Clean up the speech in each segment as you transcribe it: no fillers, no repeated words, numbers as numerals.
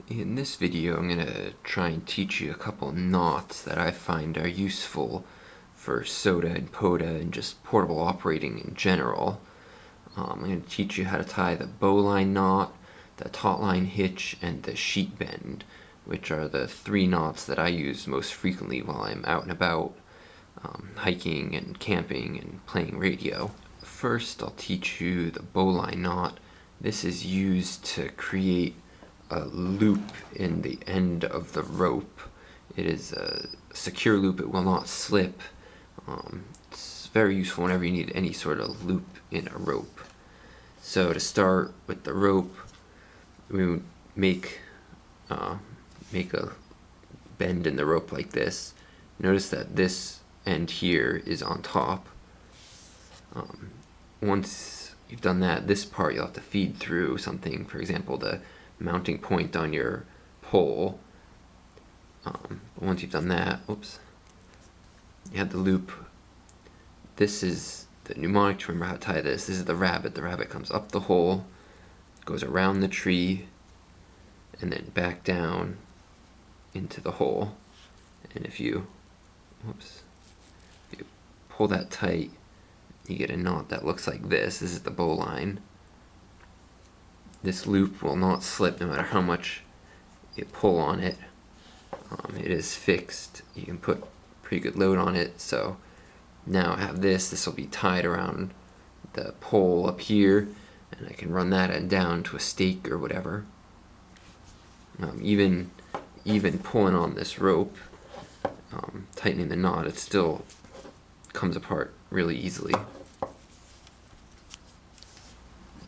In this video, I'm going to try and teach you a couple knots that I find are useful for SOTA and POTA and just portable operating in general. I'm going to teach you how to tie the bowline knot, the taut-line hitch, and the sheet bend, which are the three knots that I use most frequently while I'm out and about, hiking and camping and playing radio. First, I'll teach you the bowline knot. This is used to create a loop in the end of the rope. It is a secure loop, it will not slip. It's very useful whenever you need any sort of loop in a rope. So to start with the rope, we would make a bend in the rope like this. Notice that this end here is on top. Once you've done that, this part you'll have to feed through something, for example the mounting point on your pole. Once you've done that, you have the loop. This is the mnemonic to remember how to tie this. This is the rabbit. The rabbit comes up the hole, goes around the tree, and then back down into the hole. And if you pull that tight, you get a knot that looks like this. This is the bowline. This loop will not slip no matter how much you pull on it. It is fixed. You can put pretty good load on it. So now I have this. This will be tied around the pole up here, and I can run that end down to a stake or whatever. Even pulling on this rope, tightening the knot, it still comes apart really easily.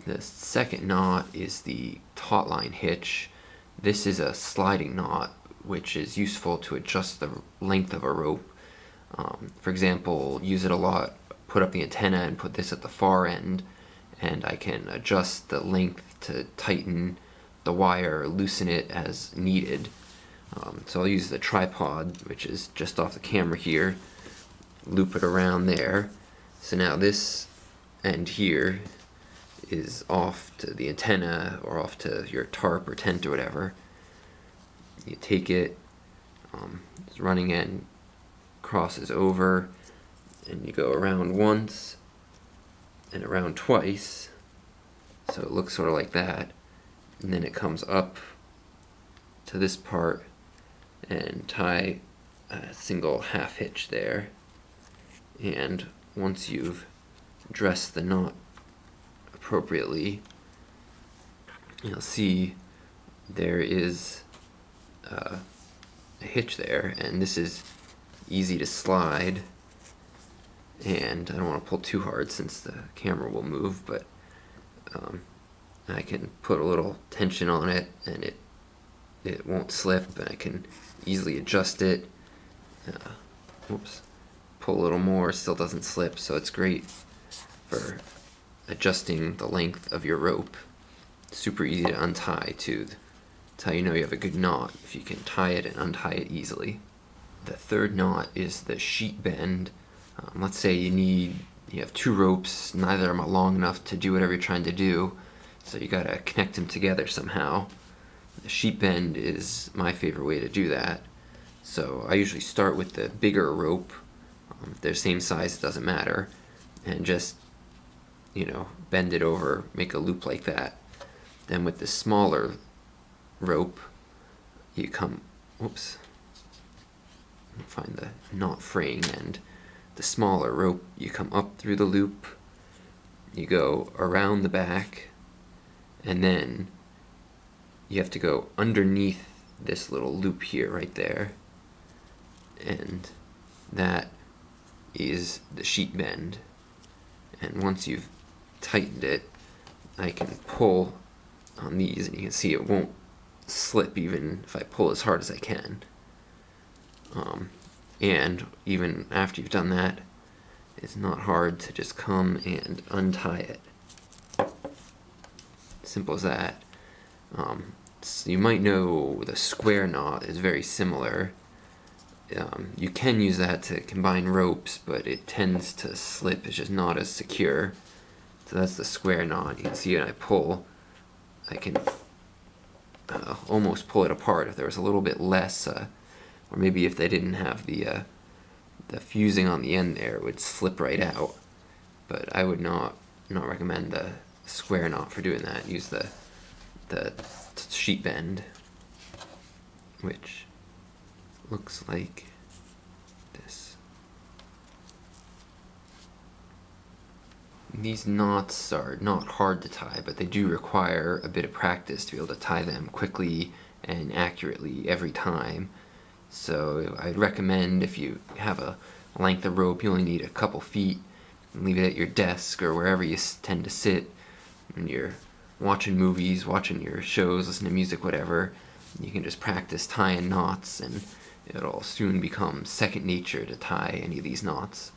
The second knot is the taut-line hitch. This is a sliding knot which is useful to adjust the length of a rope. For example, use it a lot, put up the antenna and put this at the far end, and I can adjust the length to tighten the wire or loosen it as needed. So I'll use the tripod, which is just off the camera here, loop it around there. So now this end here is off to the antenna or off to your tarp or tent or whatever. You take it, this running end crosses over, and you go around once and around twice, so it looks sort of like that, and then it comes up to this part and tie a single half hitch there. And once you've dressed the knot appropriately, you'll see there is a hitch there, and this is easy to slide, and I don't want to pull too hard since the camera will move, but I can put a little tension on it and it won't slip, and I can easily adjust it. Pull a little more, still doesn't slip, so it's great for adjusting the length of your rope. Super easy to untie too. That's how you know you have a good knot, if you can tie it and untie it easily. The third knot is the sheet bend. Let's say you have two ropes, neither of them are long enough to do whatever you're trying to do, so you gotta connect them together somehow. The sheet bend is my favorite way to do that. So I usually start with the bigger rope. If they're the same size, it doesn't matter, and just bend it over, make a loop like that. Then with the smaller rope, you come, find the knot fraying end. The smaller rope, you come up through the loop, you go around the back, and then you have to go underneath this little loop here, right there, and that is the sheet bend. And once you've tightened it, I can pull on these, and you can see it won't slip even if I pull as hard as I can. And even after you've done that, it's not hard to just come and untie it. Simple as that. So you might know the square knot is very similar. You can use that to combine ropes, but it tends to slip. It's just not as secure. So that's the square knot. You can see when I pull, I can almost pull it apart if there was a little bit less, or maybe if they didn't have the fusing on the end there, it would slip right out. But I would not recommend the square knot for doing that. Use the sheet bend, which looks like this. These knots are not hard to tie, but they do require a bit of practice to be able to tie them quickly and accurately every time. So I'd recommend, if you have a length of rope, you only need a couple feet, and leave it at your desk or wherever you tend to sit when you're watching movies, watching your shows, listening to music, whatever. You can just practice tying knots, and it'll soon become second nature to tie any of these knots.